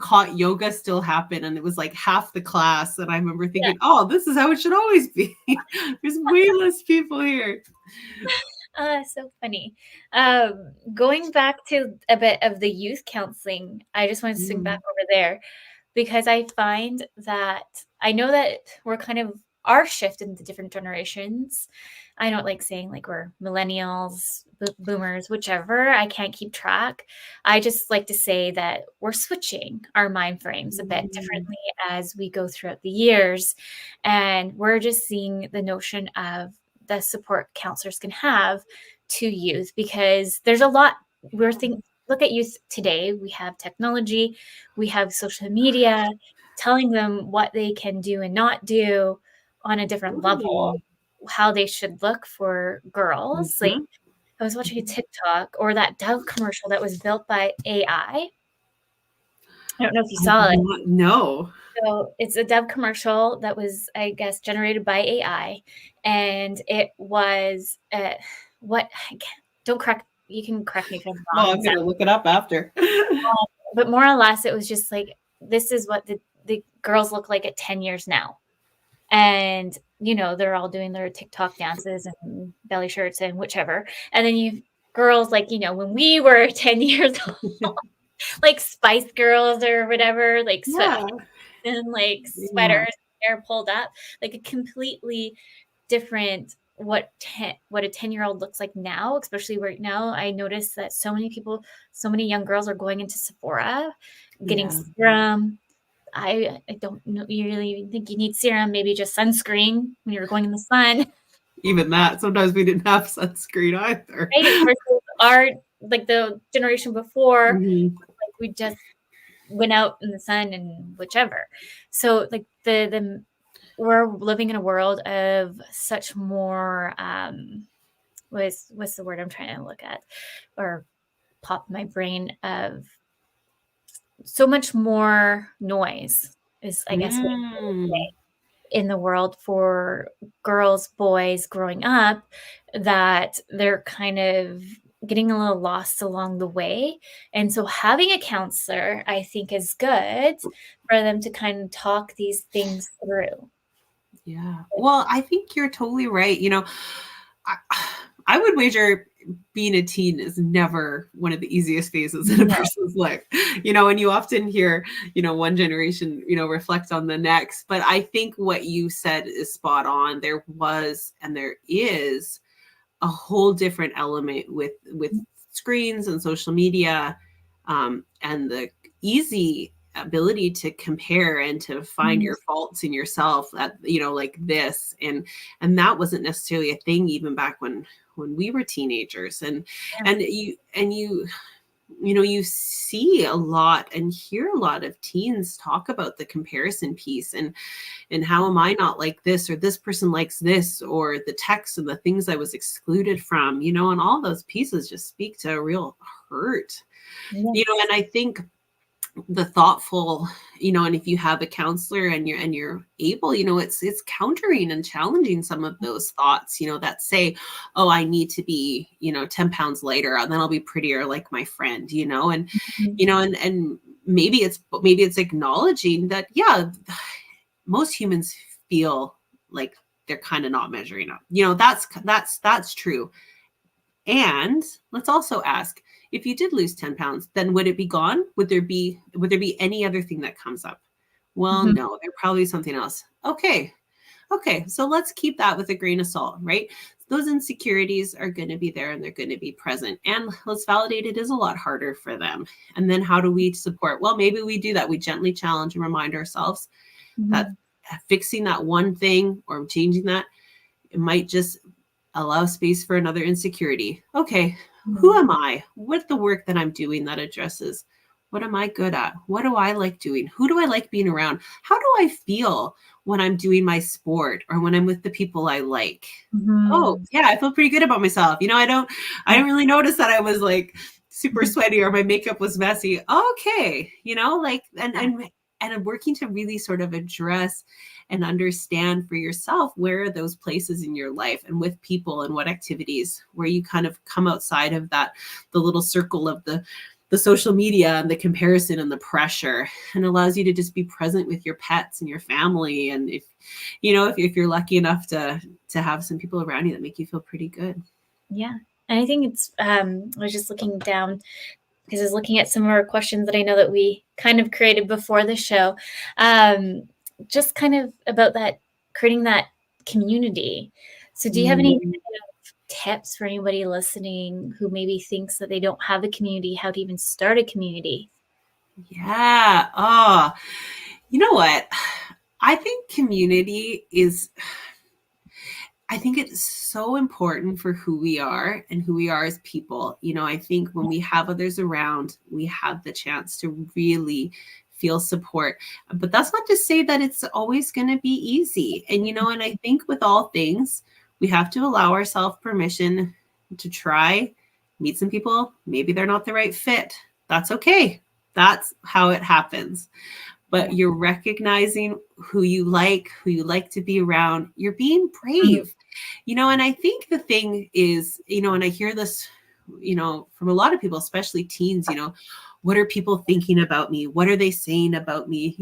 hot yoga still happen, and it was like half the class. And I remember Yeah. thinking, oh, this is how it should always be. There's way less people here. So funny. Going back to a bit of the youth counseling, I just want to swing back over there because I find that I know that we're kind of our shift into different generations. I don't like saying like we're millennials, boomers, whichever. I can't keep track. I just like to say that we're switching our mind frames a bit differently as we go throughout the years. And we're just seeing the notion of the support counselors can have to youth because there's a lot we're thinking. Look at youth today. We have technology, we have social media telling them what they can do and not do on a different level, how they should look for girls. Like I was watching a TikTok or that Dove commercial that was built by AI. I don't know if you saw it. No. So it's a Dove commercial that was, I guess, generated by AI, and it was don't correct. You can correct me if I'm wrong. Oh, I'm gonna look it up after. But more or less, it was just like this is what the girls look like at 10 years now, and they're all doing their TikTok dances and belly shirts and whichever, and then you girls like when we were 10 years old, like Spice Girls or whatever, like and like sweaters, hair pulled up, like a completely different what a 10-year-old looks like now, especially right now. I noticed that so many young girls are going into Sephora, getting serum. I don't really think you need serum, maybe just sunscreen when you're going in the sun. Even that, sometimes we didn't have sunscreen either. Right? Versus our, like the generation before, like we just went out in the sun and whichever. So like we're living in a world of such more what's the word I'm trying to look at or pop my brain of so much more noise is I guess in the world for girls, boys growing up, that they're kind of getting a little lost along the way. And so having a counselor, I think, is good for them to kind of talk these things through. Yeah. Well, I think you're totally right. I would wager being a teen is never one of the easiest phases in a person's life, and you often hear, one generation, reflect on the next. But I think what you said is spot on. There was, and there is a whole different element with screens and social media, and the easy ability to compare and to find your faults in yourself at, like this. And that wasn't necessarily a thing even back when we were teenagers. And you see a lot and hear a lot of teens talk about the comparison piece and how am I not like this, or this person likes this, or the text and the things I was excluded from, and all those pieces just speak to a real hurt, and I think the thoughtful, and if you have a counselor and you're able, it's countering and challenging some of those thoughts, that say, oh, I need to be, 10 pounds lighter and then I'll be prettier like my friend, and, and maybe it's acknowledging that, most humans feel like they're kind of not measuring up. That's true. And let's also ask, if you did lose 10 pounds, then would it be gone? Would there be any other thing that comes up? Well, no, there probably something else. Okay. So let's keep that with a grain of salt, right? Those insecurities are going to be there and they're going to be present. And let's validate it is a lot harder for them. And then how do we support? Well, maybe we do that. We gently challenge and remind ourselves that fixing that one thing or changing that, it might just allow space for another insecurity. Okay, who am I? What's the work that I'm doing that addresses? What am I good at? What do I like doing? Who do I like being around? How do I feel when I'm doing my sport or when I'm with the people I like? Oh, yeah, I feel pretty good about myself. I didn't really notice that I was like super sweaty or my makeup was messy. Okay, and working to really sort of address and understand for yourself where are those places in your life and with people and what activities where you kind of come outside of that, the little circle of the the social media and the comparison and the pressure, and allows you to just be present with your pets and your family. And if you're lucky enough to have some people around you that make you feel pretty good. Yeah. And I think it's, I was just looking down because I was looking at some of our questions that I know that we kind of created before the show, just kind of about that, creating that community. So do you have any tips for anybody listening who maybe thinks that they don't have a community, how to even start a community? Yeah. Oh, you know what? I think community is, I think it's so important for who we are and who we are as people. I think when we have others around, we have the chance to really feel support. But that's not to say that it's always going to be easy. And I think with all things, we have to allow ourselves permission to try, meet some people. Maybe they're not the right fit. That's okay. That's how it happens. But you're recognizing who you like to be around. You're being brave, and I think the thing is, and I hear this, from a lot of people, especially teens, what are people thinking about me? What are they saying about me?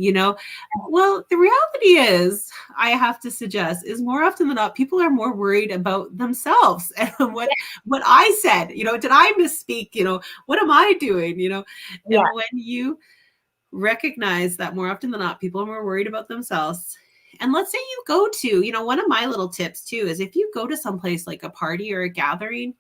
Well, the reality is, I have to suggest, is more often than not, people are more worried about themselves and what I said, did I misspeak? What am I doing? And when you recognize that more often than not, people are more worried about themselves. And let's say you go to, one of my little tips too, is if you go to someplace like a party or a gathering,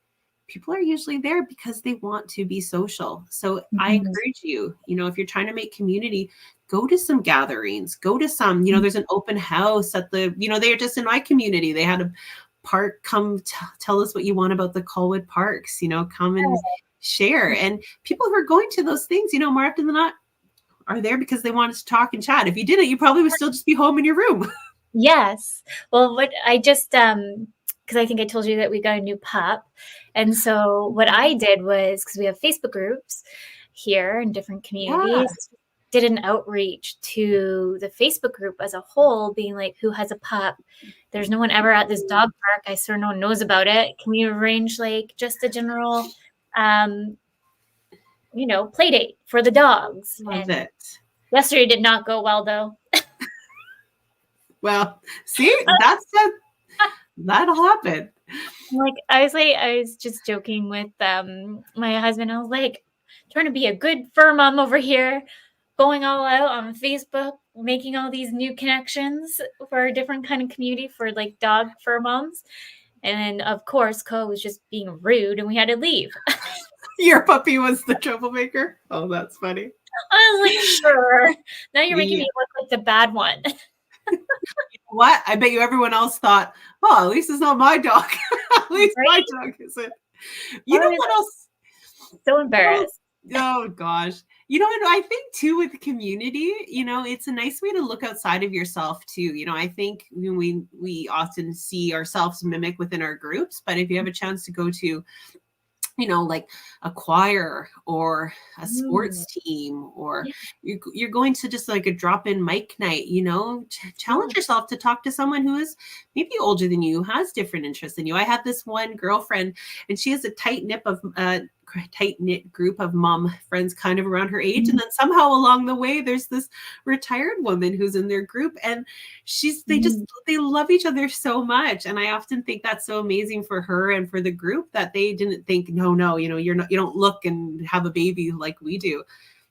people are usually there because they want to be social. So I encourage you, if you're trying to make community, go to some gatherings, go to some, there's an open house at the, they're just in my community. They had a park, come tell us what you want about the Colwood parks, come and share. And people who are going to those things, more often than not, are there because they wanted to talk and chat. If you didn't, you probably would still just be home in your room. Yes. Well, what I just, because I think I told you that we got a new pup. And so what I did was, because we have Facebook groups here in different communities, did an outreach to the Facebook group as a whole, being like, who has a pup? There's no one ever at this dog park. I swear no one knows about it. Can we arrange like just a general, play date for the dogs? Love it. Yesterday did not go well, though. Well, see, that'll happen. Like I was just joking with my husband. I was like, trying to be a good fur mom over here, going all out on Facebook, making all these new connections for a different kind of community for like dog fur moms. And of course, Co was just being rude and we had to leave. Your puppy was the troublemaker? Oh, that's funny. I was like, sure. Now you're making me look like the bad one. What? I bet you everyone else thought, oh, at least it's not my dog. At least my dog isn't. You know what else? So embarrassed. Oh, gosh. And I think too with the community, it's a nice way to look outside of yourself too. I think we often see ourselves mimic within our groups, but if you have a chance to go to, like a choir or a sports team, or you're going to just like a drop-in mic night, challenge yourself to talk to someone who is maybe older than you, who has different interests than you. I have this one girlfriend and she has a tight-knit group of mom friends kind of around her age. And then somehow along the way, there's this retired woman who's in their group and they love each other so much. And I often think that's so amazing for her and for the group that they didn't think, no, you don't look and have a baby like we do.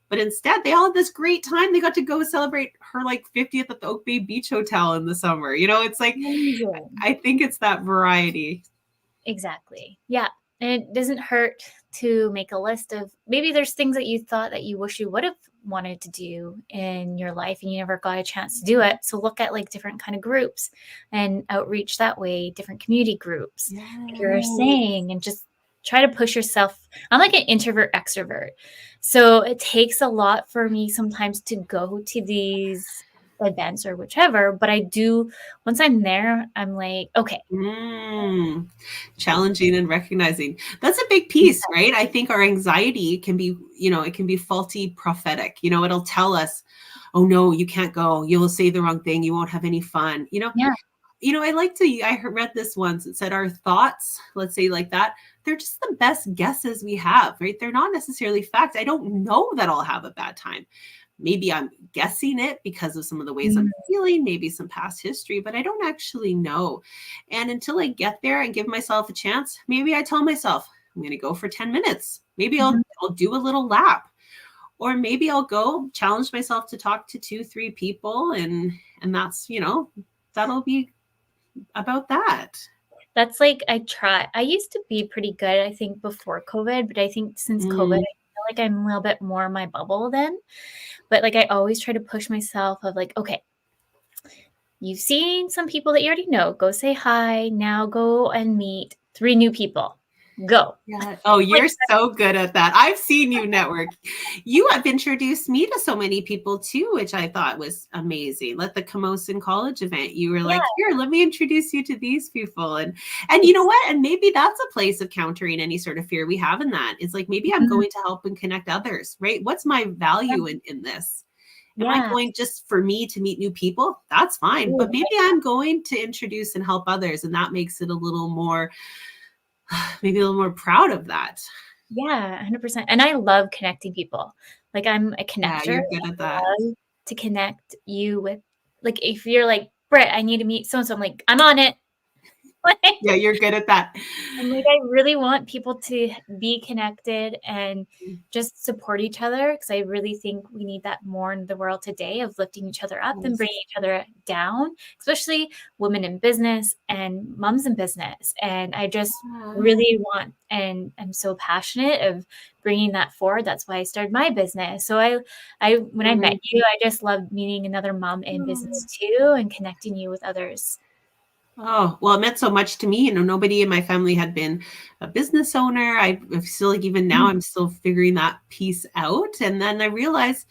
But instead, they all had this great time. They got to go celebrate her like 50th at the Oak Bay Beach Hotel in the summer. It's like, I think it's that variety. Exactly. Yeah. And it doesn't hurt to make a list of maybe there's things that you thought that you wish you would have wanted to do in your life and you never got a chance to do it. So look at like different kind of groups and outreach that way, different community groups, like you were saying, and just try to push yourself. I'm like an introvert extrovert. So it takes a lot for me sometimes to go to these events or whichever, but I do, once I'm there, I'm like, okay. Challenging and recognizing. That's a big piece, right? I think our anxiety can be, it can be faulty prophetic. It'll tell us, oh no, you can't go. You'll say the wrong thing. You won't have any fun. I read this once. It said our thoughts, let's say like that, they're just the best guesses we have, right? They're not necessarily facts. I don't know that I'll have a bad time. Maybe I'm guessing it because of some of the ways I'm feeling, maybe some past history, but I don't actually know. And until I get there and give myself a chance, maybe I tell myself, I'm going to go for 10 minutes. Maybe I'll do a little lap, or maybe I'll go challenge myself to talk to 2-3 people. And that's, that'll be about that. That's like, I used to be pretty good, I think, before COVID, but I think since COVID, I feel like I'm a little bit more in my bubble then. But like, I always try to push myself of like, okay, you've seen some people that you already know, go say hi, now go and meet 3 new people. Go. Yeah. Oh, you're so good at that. I've seen you network. You have introduced me to so many people too, which I thought was amazing. Like the Camosun College event, you were like, here, let me introduce you to these people. And you know what? And maybe that's a place of countering any sort of fear we have in that. It's like, maybe I'm going to help and connect others, right? What's my value in this? Am I going just for me to meet new people? That's fine. But maybe I'm going to introduce and help others. And that makes it a little more, maybe a little more proud of that. Yeah, 100%. And I love connecting people. Like, I'm a connector. Yeah, you're good at that. I love to connect you with, like, if you're like, Britt, I need to meet so-and-so, I'm like, I'm on it. Yeah, you're good at that. I'm like, I really want people to be connected and just support each other, because I really think we need that more in the world today, of lifting each other up and bringing each other down, especially women in business and moms in business. And I just really want, and I'm so passionate of bringing that forward. That's why I started my business. So when I met you, I just loved meeting another mom in business too, and connecting you with others. Oh, well, it meant so much to me. Nobody in my family had been a business owner. I feel like even now I'm still figuring that piece out. And then I realized,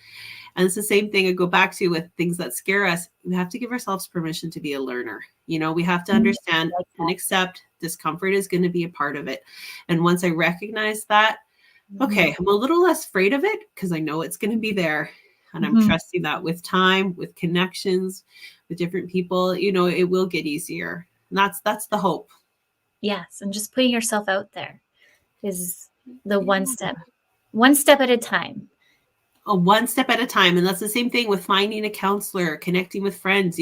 and it's the same thing I go back to with things that scare us. We have to give ourselves permission to be a learner. We have to understand and accept discomfort is going to be a part of it. And once I recognize that, okay, I'm a little less afraid of it because I know it's going to be there. And I'm trusting that with time, with connections, with different people, it will get easier. And that's the hope. Yes. And just putting yourself out there is the one step at a time. One step at a time. And that's the same thing with finding a counselor, connecting with friends,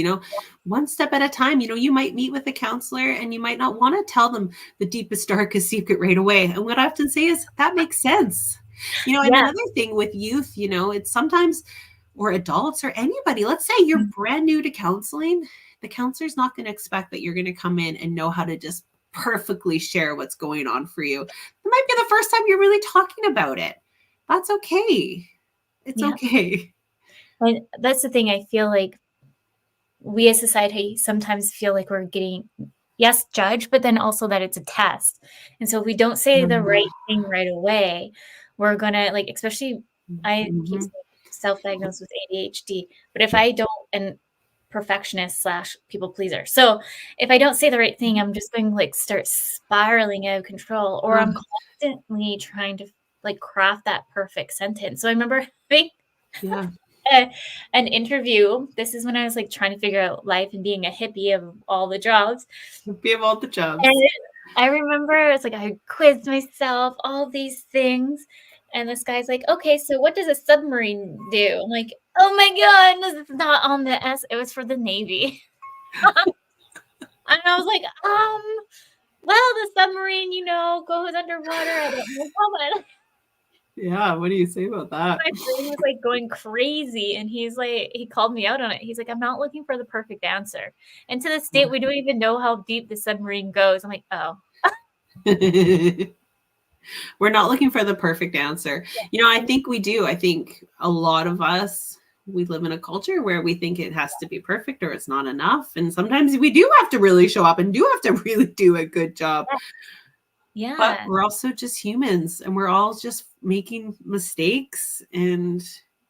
one step at a time. You might meet with a counselor and you might not want to tell them the deepest, darkest secret right away. And what I often say is that makes sense. And another thing with youth, it's sometimes, or adults or anybody, let's say you're brand new to counseling, the counselor's not going to expect that you're going to come in and know how to just perfectly share what's going on for you. It might be the first time you're really talking about it. That's okay. It's okay. And that's the thing. I feel like we as society sometimes feel like we're getting, judged, but then also that it's a test. And so if we don't say the right thing right away, we're going to, like, especially I keep self-diagnosed with ADHD, but if I don't, and perfectionist / people pleaser. So if I don't say the right thing, I'm just going to like start spiraling out of control, or I'm constantly trying to like craft that perfect sentence. So I remember having an interview. This is when I was like trying to figure out life and being a hippie of all the jobs. And I remember it's like I quizzed myself, all these things. And this guy's like, okay, so what does a submarine do? I'm like, oh my God, this is not on the S. It was for the Navy. And I was like, well, the submarine, goes underwater. I don't know how much. Yeah, what do you say about that? My brain was like going crazy. And he's like, he called me out on it. He's like, I'm not looking for the perfect answer. And to this date, we don't even know how deep the submarine goes. I'm like, oh. We're not looking for the perfect answer. I think we do. I think a lot of us, we live in a culture where we think it has to be perfect or it's not enough. And sometimes we do have to really show up and do have to really do a good job. Yeah. But we're also just humans and we're all just making mistakes and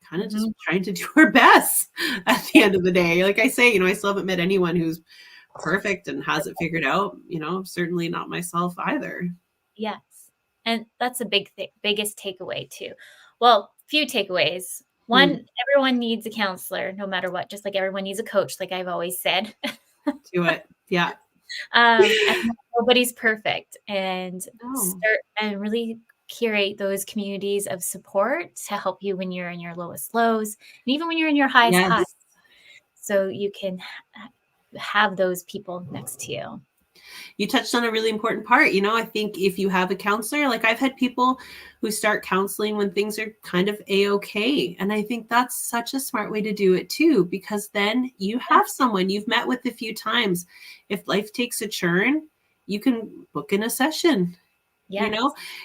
kind of just trying to do our best at the end of the day. Like I say, I still haven't met anyone who's perfect and has it figured out, certainly not myself either. Yes. And that's a biggest takeaway too. Well, few takeaways. One, everyone needs a counselor, no matter what, just like everyone needs a coach, like I've always said. Do it. Yeah. And Nobody's perfect, and No. start and really curate those communities of support to help you when you're in your lowest lows, and even when you're in your highest highs, Yes. so you can have those people next to you. You touched on a really important part. I think if you have a counselor, like I've had people who start counseling when things are kind of a-okay. And I think that's such a smart way to do it too, because then you have someone you've met with a few times. If life takes a turn, you can book in a session. Yes.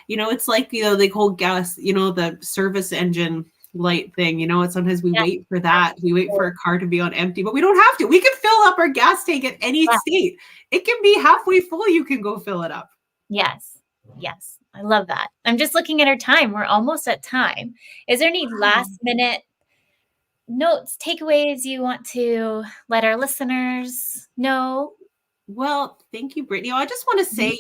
It's like, the whole gas, the service engine light thing, sometimes we wait for that. We wait for a car to be on empty, but we don't have to. We can fill up our gas tank at any state. It can be halfway full. You can go fill it up. Yes. Yes. I love that. I'm just looking at our time. We're almost at time. Is there any last minute notes, takeaways you want to let our listeners know? Well, thank you, Brittany. I just want to say,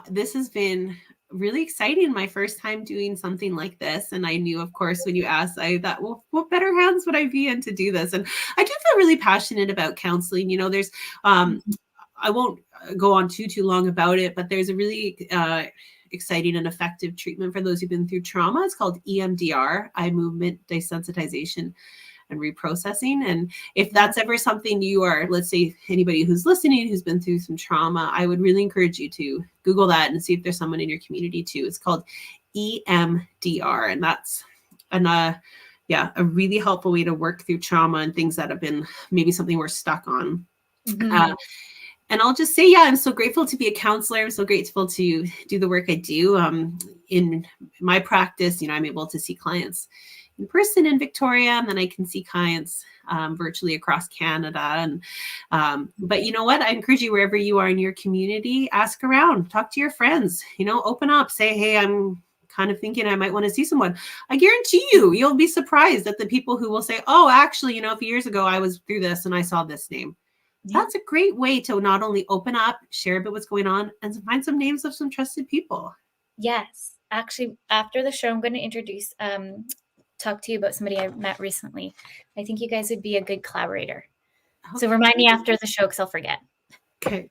this has been really exciting. My first time doing something like this. And I knew, of course, when you asked, I thought, well, what better hands would I be in to do this? And I do feel really passionate about counseling. There's, I won't go on too long about it, but there's a really exciting and effective treatment for those who've been through trauma. It's called EMDR, eye movement desensitization and reprocessing. And if that's ever something you are, let's say anybody who's listening who's been through some trauma, I would really encourage you to Google that and see if there's someone in your community too. It's called EMDR, and that's a really helpful way to work through trauma and things that have been maybe something we're stuck on. And I'll just say, I'm so grateful to be a counselor. I'm so grateful to do the work I do. In my practice, I'm able to see clients in person in Victoria, and then I can see clients virtually across Canada. And but you know what? I encourage you, wherever you are in your community, ask around, talk to your friends, open up, say, hey, I'm kind of thinking I might want to see someone. I guarantee you'll be surprised at the people who will say, oh, actually, a few years ago I was through this and I saw this name. That's a great way to not only open up, share a bit what's going on, and find some names of some trusted people. Yes. Actually, after the show, I'm going to talk to you about somebody I met recently. I think you guys would be a good collaborator. Okay. So remind me after the show because I'll forget. Okay.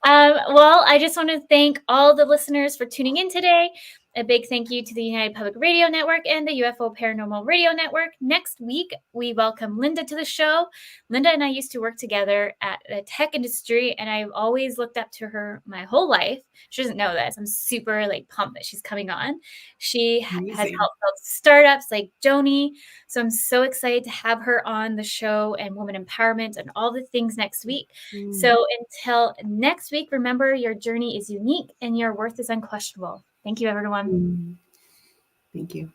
Well, I just want to thank all the listeners for tuning in today. A big thank you to the United Public Radio Network and the UFO Paranormal Radio Network. Next week, we welcome Linda to the show. Linda and I used to work together at the tech industry, and I've always looked up to her my whole life. She doesn't know this. I'm super pumped that she's coming on. She has helped build startups like Joni. So I'm so excited to have her on the show and woman empowerment and all the things next week. So until next week, remember your journey is unique and your worth is unquestionable. Thank you, everyone. Thank you.